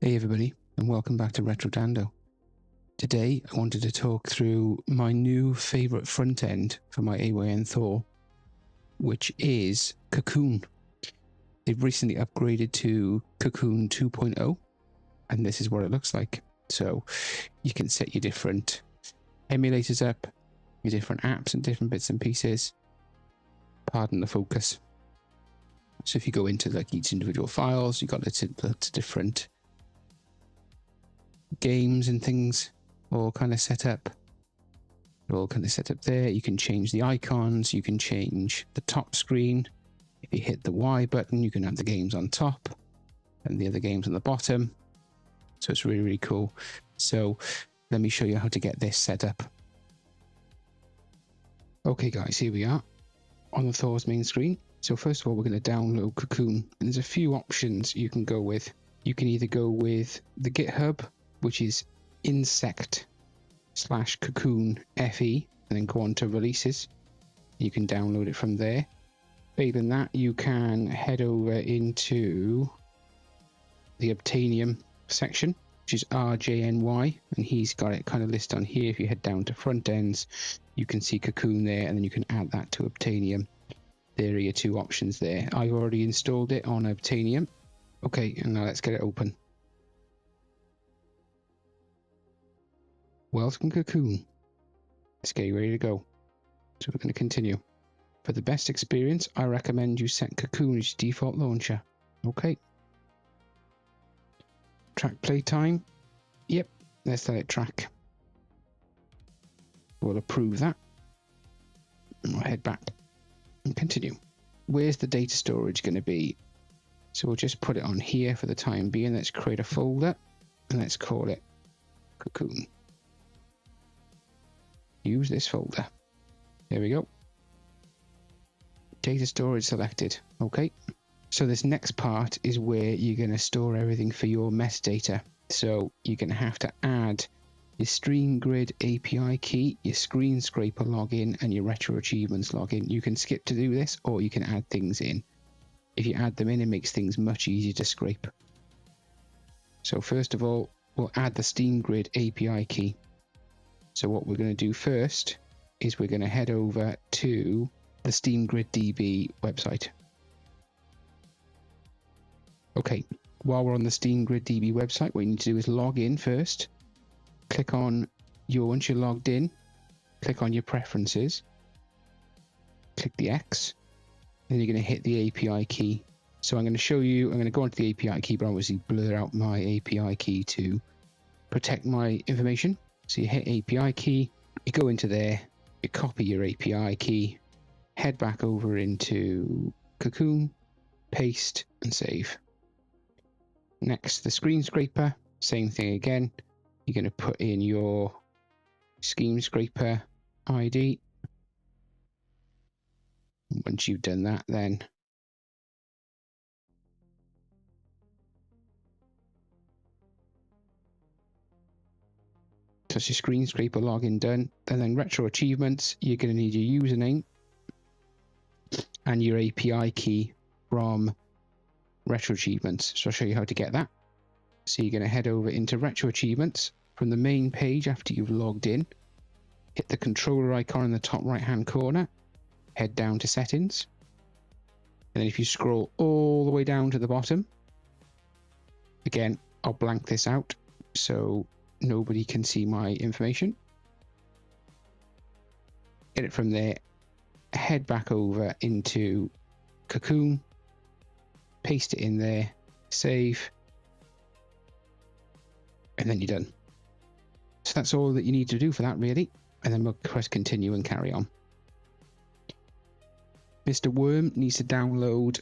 Hey everybody, and welcome back to Retro Dando. Today I wanted to talk through my new favourite front end for my AYN Thor, which is Cocoon. They've recently upgraded to Cocoon 2.0, and this is what it looks like. So you can set your different emulators up, your different apps and different bits and pieces. Pardon the focus. So if you go into like each individual files, you've got lots of different games and things all kind of set up. They're all kind of set up there. You can change the icons, you can change the top screen. If you hit the Y button, you can have the games on top and the other games on the bottom. So it's really, really cool. So let me show you how to get this set up. Okay guys, here we are on the Thor's main screen. So first of all, we're going to download Cocoon, and there's a few options you can go with. You can either go with the Github, which is insect/cocoon FE, and then go on to releases. You can download it from there. Failing that, you can head over into the Obtainium section, which is RJNY, and he's got it kind of listed on here. If you head down to front ends, you can see Cocoon there, and then you can add that to Obtainium. There are your two options there. I've already installed it on Obtainium. Okay, and now let's get it open. Welcome Cocoon. Let's get you ready to go. So we're going to continue. For the best experience, I recommend you set Cocoon as your default launcher. Okay. Track playtime. Yep, let's let it track. We'll approve that. And we'll head back and continue. Where's the data storage going to be? So we'll just put it on here for the time being. Let's create a folder and let's call it Cocoon. Use this folder. There we go. Data storage selected. Okay. So this next part is where you're going to store everything for your mess data. So you're going to have to add your SteamGrid API key, your screen scraper login, and your retro achievements login. You can skip to do this, or you can add things in. If you add them in, it makes things much easier to scrape. So first of all, we'll add the SteamGrid API key. So what we're going to do first is we're going to head over to the SteamGridDB website. Okay, while we're on the SteamGridDB website, what you need to do is log in first. Click on once you're logged in, click on your preferences. Click the X. Then you're going to hit the API key. So I'm going to show you, I'm going to go onto the API key, but obviously blur out my API key to protect my information. So you hit API key, you go into there, you copy your API key, head back over into Cocoon, paste and save. Next, the screen scraper, same thing again. You're going to put in your scheme scraper ID. Once you've done that, then that's your screen scraper login done. And then retro achievements, you're going to need your username and your API key from retro achievements. So I'll show you how to get that. So you're going to head over into retro achievements from the main page after you've logged in. Hit the controller icon in the top right hand corner. Head down to settings. And then if you scroll all the way down to the bottom, again, I'll blank this out so nobody can see my information. Get it from there, head back over into Cocoon, paste it in there, save, and then you're done. So that's all that you need to do for that, really. And then we'll press continue and carry on. Mr. Worm needs to download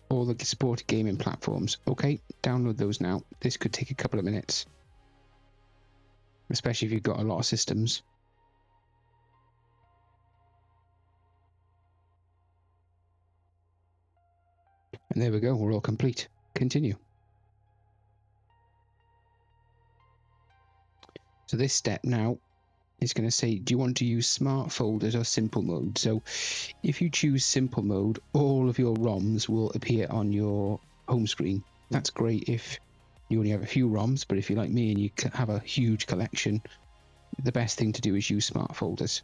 all the supported gaming platforms. Okay, download those now. This could take a couple of minutes, especially if you've got a lot of systems. And there we go, we're all complete. Continue. So this step now is going to say, do you want to use smart folders or simple mode? So if you choose simple mode, all of your ROMs will appear on your home screen. That's great if you only have a few ROMs, but if you're like me and you have a huge collection, the best thing to do is use smart folders.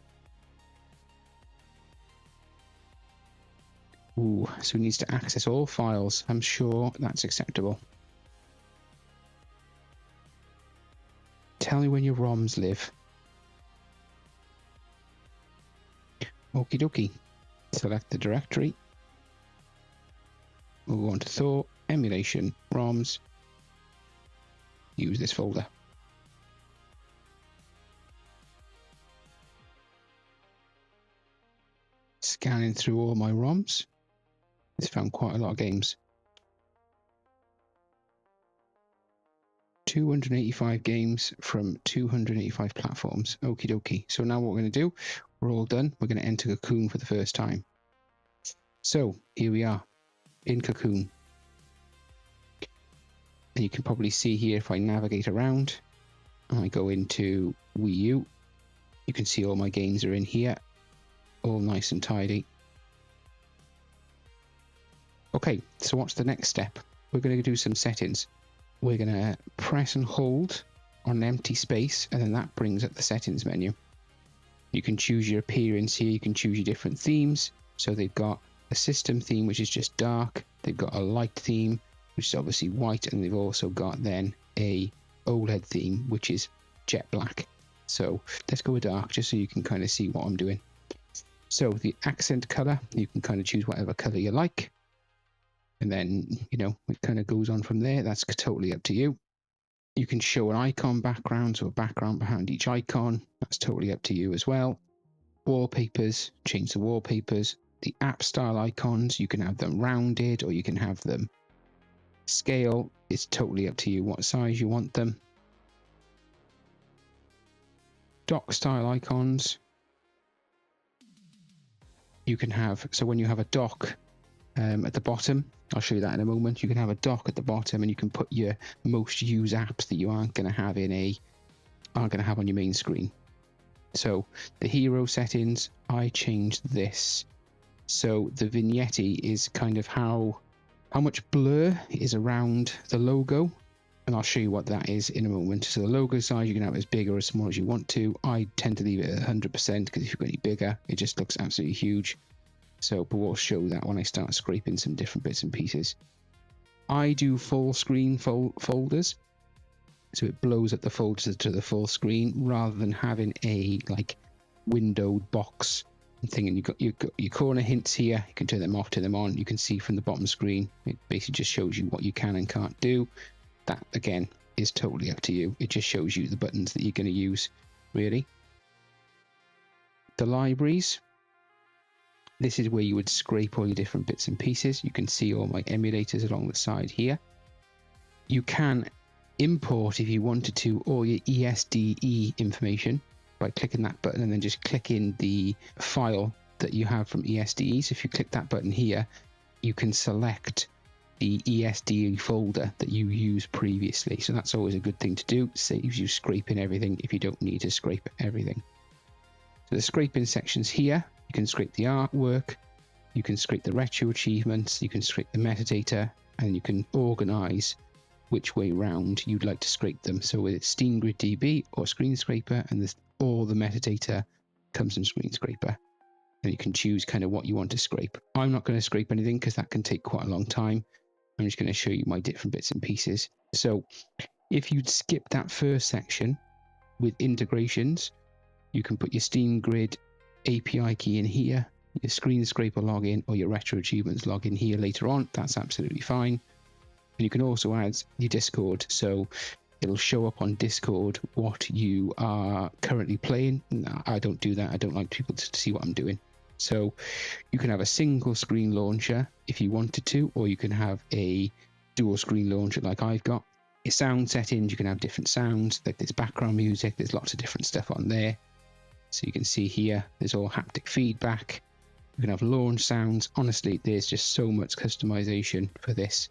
Ooh, so it needs to access all files. I'm sure that's acceptable. Tell me when your ROMs live. Okie dokie. Select the directory. We'll go on to Thor, Emulation, ROMs. Use this folder. Scanning through all my ROMs. It's found quite a lot of games. 285 games from 285 platforms. Okie dokie. So now what we're going to do, we're all done. We're going to enter Cocoon for the first time. So here we are in Cocoon. And you can probably see here if I navigate around and I go into Wii U, you can see all my games are in here, all nice and tidy. Okay, so what's the next step? We're going to do some settings. We're going to press and hold on an empty space, and then that brings up the settings menu. You can choose your appearance here, you can choose your different themes. So they've got a system theme, which is just dark. They've got a light theme, which is obviously white, and they've also got then a OLED theme, which is jet black. So let's go with dark, just so you can kind of see what I'm doing. So the accent color, you can kind of choose whatever color you like. And then, you know, it kind of goes on from there. That's totally up to you. You can show an icon background, so a background behind each icon. That's totally up to you as well. Wallpapers, change the wallpapers. The app style icons, you can have them rounded or you can have them scale. It's totally up to you what size you want them. Dock style icons. You can have, so when you have a dock at the bottom, I'll show you that in a moment. You can have a dock at the bottom and you can put your most used apps that you aren't going to have on your main screen. So the hero settings, I changed this. So the vignette is kind of how much blur is around the logo. And I'll show you what that is in a moment. So the logo size, you can have it as big or as small as you want to. I tend to leave it at 100% because if you've got any bigger, it just looks absolutely huge. So, but we'll show that when I start scraping some different bits and pieces. I do full screen folders. So it blows up the folders to the full screen rather than having a like windowed box thing. And you've got your corner hints here. You can turn them off, turn them on. You can see from the bottom screen. It basically just shows you what you can and can't do. That again is totally up to you. It just shows you the buttons that you're going to use, really. The libraries. This is where you would scrape all your different bits and pieces. You can see all my emulators along the side here. You can import, if you wanted to, all your ESDE information by clicking that button and then just click in the file that you have from ESDE. So if you click that button here, you can select the ESDE folder that you used previously. So that's always a good thing to do. Saves you scraping everything if you don't need to scrape everything. So the scraping sections here, you can scrape the artwork, you can scrape the retro achievements, you can scrape the metadata, and you can organize which way round you'd like to scrape them. So with SteamGridDB or Screen Scraper, and all the metadata comes in Screen Scraper. And you can choose kind of what you want to scrape. I'm not going to scrape anything because that can take quite a long time. I'm just going to show you my different bits and pieces. So if you'd skip that first section with integrations, you can put your SteamGrid API key in here, your Screen Scraper login or your retro achievements login here later on. That's absolutely fine. And you can also add your Discord. So it'll show up on Discord what you are currently playing. No, I don't do that. I don't like people to see what I'm doing. So you can have a single screen launcher if you wanted to, or you can have a dual screen launcher like I've got. Your sound settings, you can have different sounds, like there's background music, there's lots of different stuff on there. So you can see here, there's all haptic feedback. You can have launch sounds. Honestly, there's just so much customization for this.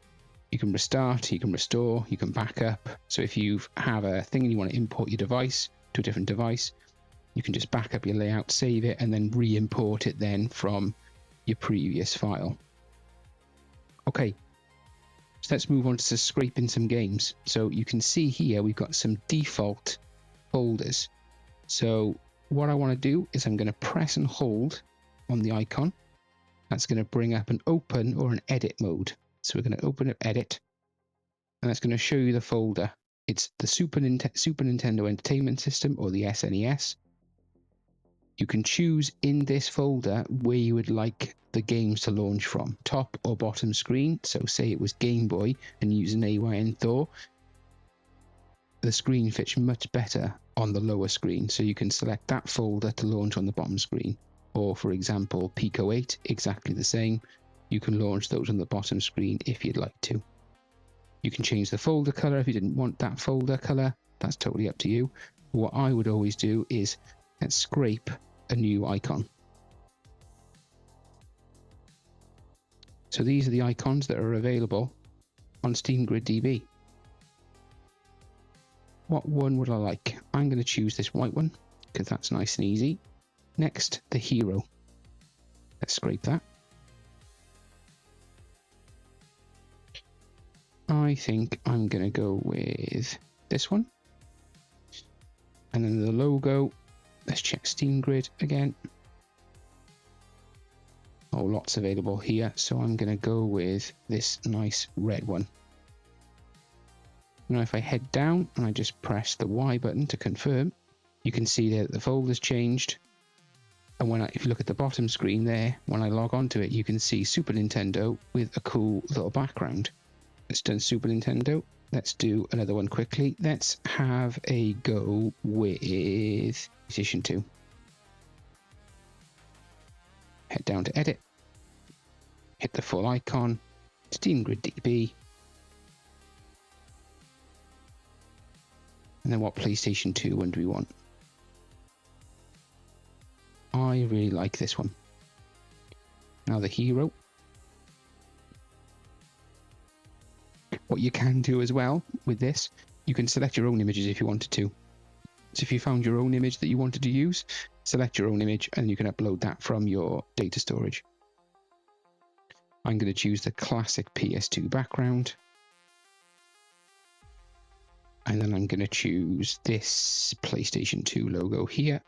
You can restart, you can restore, you can back up. So if you have a thing and you want to import your device to a different device, you can just back up your layout, save it, and then re-import it then from your previous file. Okay, So let's move on to scraping some games. So you can see here we've got some default folders. So what I want to do is I'm going to press and hold on the icon. That's going to bring up an open or an edit mode. So we're going to open up edit, and that's going to show you the folder. It's the Super Nintendo Entertainment System, or the SNES. You can choose in this folder where you would like the games to launch from, top or bottom screen. So say it was Game Boy and using AYN Thor, the screen fits much better on the lower screen, so you can select that folder to launch on the bottom screen. Or for example, Pico 8, exactly the same. You can launch those on the bottom screen if you'd like to. You can change the folder color if you didn't want that folder color. That's totally up to you. What I would always do is let's scrape a new icon. So these are the icons that are available on SteamGridDB. What one would I like? I'm going to choose this white one because that's nice and easy. Next, the hero. Let's scrape that. I think I'm going to go with this one. And then the logo, let's check SteamGrid again. Oh, lots available here. So I'm going to go with this nice red one. Now if I head down and I just press the Y button to confirm, you can see that the folder's changed. And if you look at the bottom screen there, when I log onto it, you can see Super Nintendo with a cool little background. It's done Super Nintendo. Let's do another one quickly. Let's have a go with PlayStation 2. Head down to edit. Hit the full icon. SteamGridDB. And then what PlayStation 2 one do we want? I really like this one. Now the hero. What you can do as well with this, you can select your own images if you wanted to. So if you found your own image that you wanted to use, select your own image and you can upload that from your data storage. I'm going to choose the classic PS2 background. And then I'm going to choose this PlayStation 2 logo here.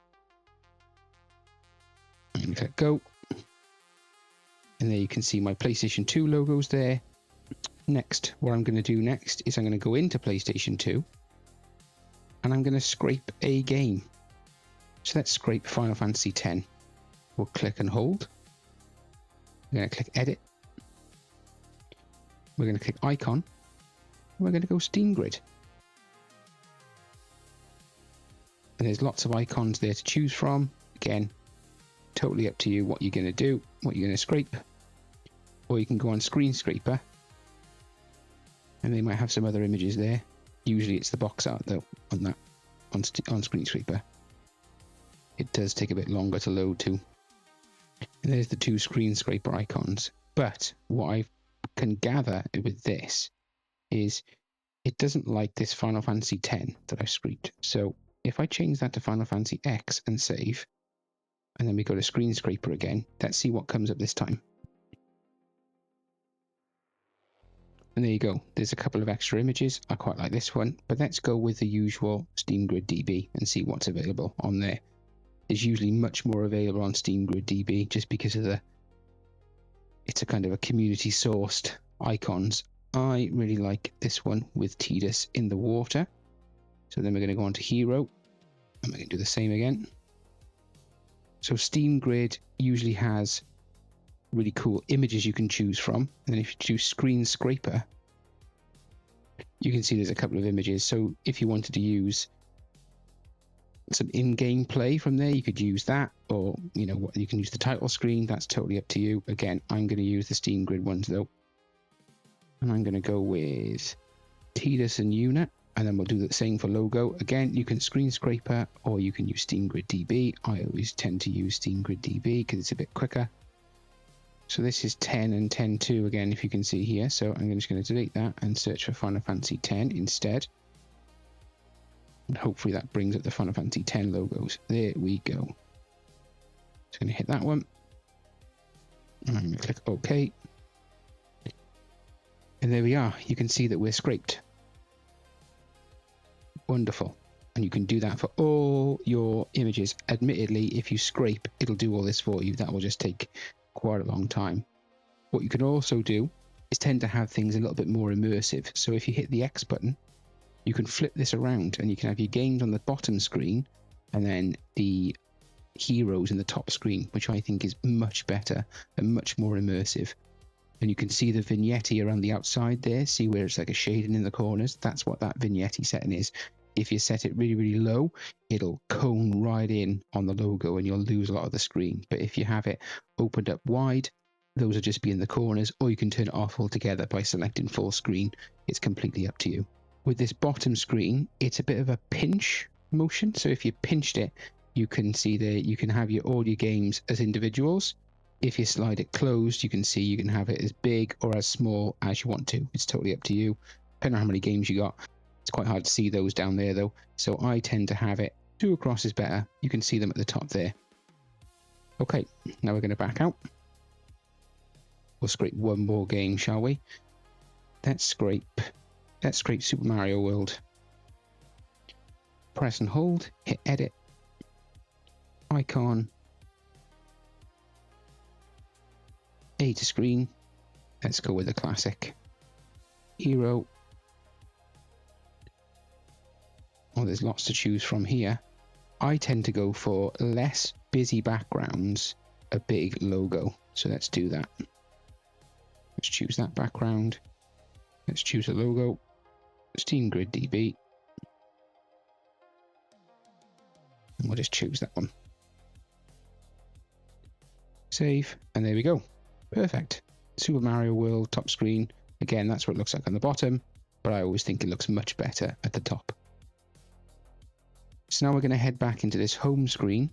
I'm going to click go. And there you can see my PlayStation 2 logos there. Next, what I'm going to do next is I'm going to go into PlayStation 2 and I'm going to scrape a game. So let's scrape Final Fantasy X. We'll click and hold. We're going to click edit. We're going to click icon. We're going to go SteamGrid. And there's lots of icons there to choose from. Again, totally up to you what you're going to do, what you're going to scrape. Or you can go on Screen Scraper. And they might have some other images there. Usually it's the box art though on Screen Scraper. It does take a bit longer to load too. And there's the two Screen Scraper icons. But what I can gather with this is it doesn't like this Final Fantasy X that I scraped. So if I change that to Final Fantasy X and save, and then we go to Screen Scraper again, let's see what comes up this time. And there you go. There's a couple of extra images. I quite like this one, but let's go with the usual SteamGridDB and see what's available on there. There's usually much more available on SteamGridDB just because of it's a kind of a community sourced icons. I really like this one with Tidus in the water. So then we're going to go on to hero and we're going to do the same again. So SteamGrid usually has really cool images you can choose from. And then if you choose Screen Scraper, you can see there's a couple of images. So if you wanted to use some in-game play from there, you could use that, or you can use the title screen. That's totally up to you. Again, I'm going to use the SteamGrid ones though, and I'm going to go with Tidus and Unit, and then we'll do the same for logo. Again, you can Screen Scraper or you can use SteamGridDB. I always tend to use SteamGridDB because it's a bit quicker. So this is 10 and 10.2 again, if you can see here. So I'm just going to delete that and search for Final Fantasy X instead. And hopefully that brings up the Final Fantasy X logos. There we go. Just going to hit that one. And I'm going to click OK. And there we are. You can see that we're scraped. Wonderful. And you can do that for all your images. Admittedly, if you scrape, it'll do all this for you. That will just take quite a long time. What you can also do is tend to have things a little bit more immersive. So if you hit the X button, you can flip this around and you can have your games on the bottom screen and then the heroes in the top screen, which I think is much better and much more immersive. And you can see the vignette around the outside there. See where it's like a shading in the corners? That's what that vignette setting is. If you set it really, really low, it'll cone right in on the logo and you'll lose a lot of the screen. But if you have it opened up wide, those will just be in the corners, or you can turn it off altogether by selecting full screen. It's completely up to you. With this bottom screen, it's a bit of a pinch motion. So if you pinched it, you can see there, you can have all your games as individuals. If you slide it closed, you can see you can have it as big or as small as you want to. It's totally up to you, depending on how many games you got. It's quite hard to see those down there though. So I tend to have it 2 across is better. You can see them at the top there. Okay, now we're going to back out. We'll scrape one more game, shall we? Let's scrape Super Mario World. Press and hold, hit edit, icon, A to screen. Let's go with the classic. Hero. Oh, there's lots to choose from here. I tend to go for less busy backgrounds, a big logo. So let's do that. Let's choose that background. Let's choose a logo. SteamGridDB. And we'll just choose that one. Save, and there we go. Perfect. Super Mario World top screen. Again, that's what it looks like on the bottom, but I always think it looks much better at the top. So now we're going to head back into this home screen.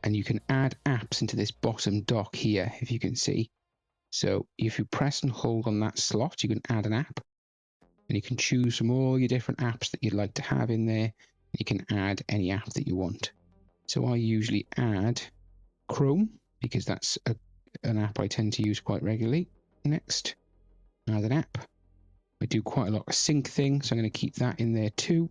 And you can add apps into this bottom dock here, if you can see. So if you press and hold on that slot, you can add an app. And you can choose from all your different apps that you'd like to have in there. You can add any app that you want. So I usually add Chrome, because that's an app I tend to use quite regularly. Next, add an app. I do quite a lot of sync things, so I'm going to keep that in there too.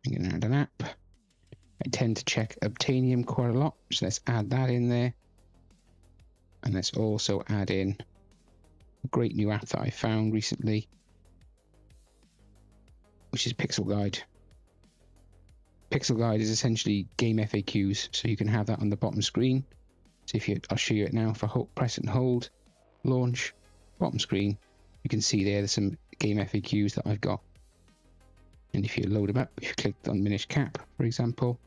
I'm going to add an app. I tend to check Obtainium quite a lot, so let's add that in there. And let's also add in a great new app that I found recently, which is Pixel Guide. Pixel Guide is essentially game FAQs, so you can have that on the bottom screen. So I'll show you it now. If I press and hold, launch, bottom screen, you can see there's some game FAQs that I've got. And if you load them up, if you click on Minish Cap, for example,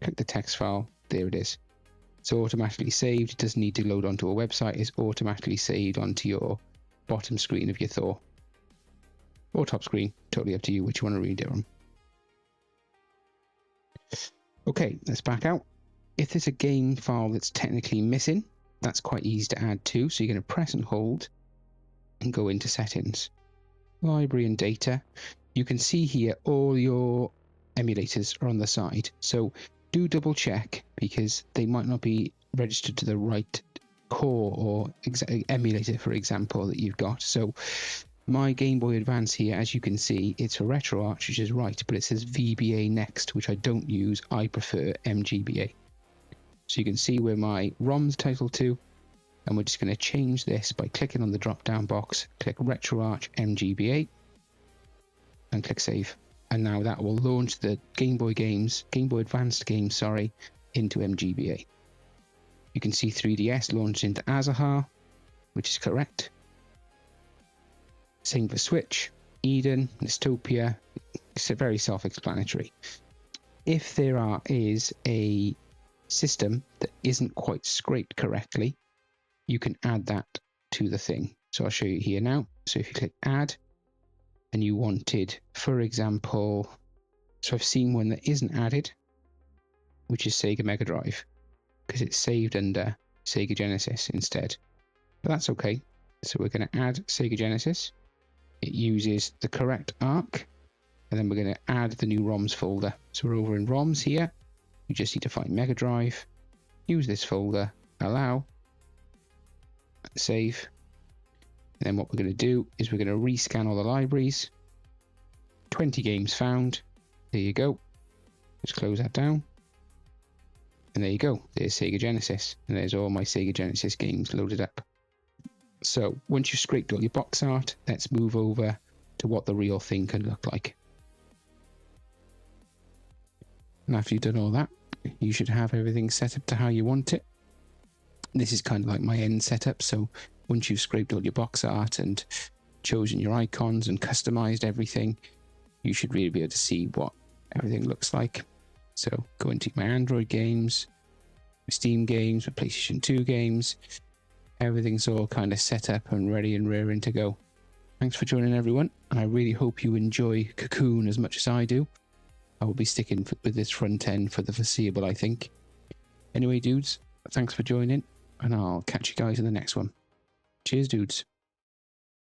click the text file, there it is. It's automatically saved. It doesn't need to load onto a website. It's automatically saved onto your bottom screen of your Thor. Or top screen, totally up to you which you want to read it on. Okay, let's back out. If there's a game file that's technically missing, that's quite easy to add too. So you're going to press and hold and go into settings, library and data. You can see here all your emulators are on the side. So do double check, because they might not be registered to the right core or emulator, for example, that you've got. So my Game Boy Advance here, as you can see, it's for RetroArch, which is right, but it says VBA next, which I don't use. I prefer MGBA. So you can see where my ROM's titled to, and we're just going to change this by clicking on the drop-down box, click RetroArch MGBA, and click Save. And now that will launch the Game Boy Advanced games, sorry, into MGBA. You can see 3DS launched into Azahar, which is correct. Same for Switch, Eden, Dystopia. It's very self-explanatory. If there is a system that isn't quite scraped correctly, you can add that to the thing. So I'll show you here now. So if you click Add, and you wanted, for example, so I've seen one that isn't added, which is Sega Mega Drive, because it's saved under Sega Genesis instead. But that's okay. So we're going to add Sega Genesis. It uses the correct ARC, and then we're going to add the new ROMs folder. So we're over in ROMs here. You just need to find Mega Drive, use this folder, allow, save. And then what we're going to do is we're going to rescan all the libraries. 20 games found. There you go. Just close that down. And there you go. There's Sega Genesis. And there's all my Sega Genesis games loaded up. So once you've scraped all your box art, let's move over to what the real thing can look like. And after you've done all that, you should have everything set up to how you want it. This is kind of like my end setup. So once you've scraped all your box art and chosen your icons and customized everything, you should really be able to see what everything looks like. So go into my Android games, my Steam games, my PlayStation 2 games. Everything's all kind of set up and ready and raring to go. Thanks for joining, everyone, and I really hope you enjoy Cocoon as much as I do. I will be sticking with this front end for the foreseeable, I think. Anyway, dudes, thanks for joining, and I'll catch you guys in the next one. Cheers, dudes.